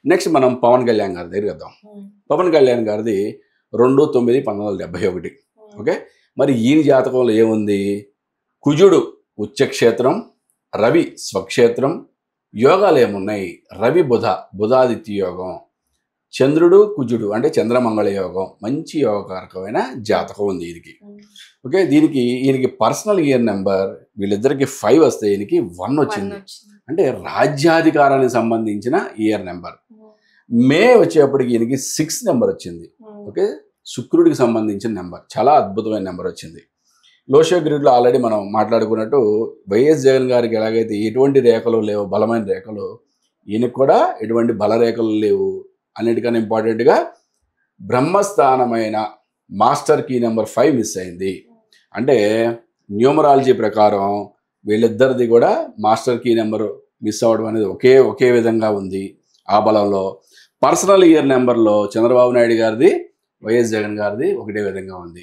Next మనం పవన్ కళ్యాణ్ గారి దగ్గరికి వద్దాం. పవన్ కళ్యాణ్ గారిది 2/9/1971. ఓకే, మరి ఈయన జాతకంలో ఏముంది? కుజుడు ఉచ్చక్షేత్రం, రవి స్వక్షేత్రం, యోగాలు ఏమున్నాయి? రవి బుధాదిత్య యోగం, చంద్రుడు కుజుడు అంటే చంద్రమంగళ యోగం, మంచి యోగకారకమైన జాతకం ఉంది ఈయనకి. ఓకే, ఈయనకి పర్సనల్ ఇయర్ నెంబర్ వీళ్ళిద్దరికి 5 వస్తే ఈయనకి 1 వచ్చింది. అంటే రాజ్యాధికారానికి సంబంధించిన ఇయర్ నెంబర్. మే వచ్చేప్పటికి ఈయనకి 6 నెంబర్ వచ్చింది. ఓకే, శుక్రుడికి సంబంధించిన నెంబర్, చాలా అద్భుతమైన నెంబర్ వచ్చింది. లోషో గ్రిడ్లో ఆల్రెడీ మనం మాట్లాడుకున్నట్టు వైఎస్ జగన్ గారికి ఎలాగైతే ఎటువంటి రేఖలు లేవు, బలమైన రేఖలు, ఈయనకు కూడా ఎటువంటి బలరేఖలు లేవు. అన్నిటికన్నా ఇంపార్టెంట్గా బ్రహ్మస్థానమైన మాస్టర్ కీ నెంబర్ 5 మిస్ అయింది. అంటే న్యూమరాలజీ ప్రకారం వీళ్ళిద్దరిది కూడా మాస్టర్ కీ నెంబర్ మిస్ అవ్వడం అనేది ఒకే విధంగా ఉంది. ఆ బలంలో పర్సనల్ ఇయర్ నెంబర్లో చంద్రబాబు నాయుడు గారిది, వైఎస్ జగన్ గారిది ఒకటే విధంగా ఉంది.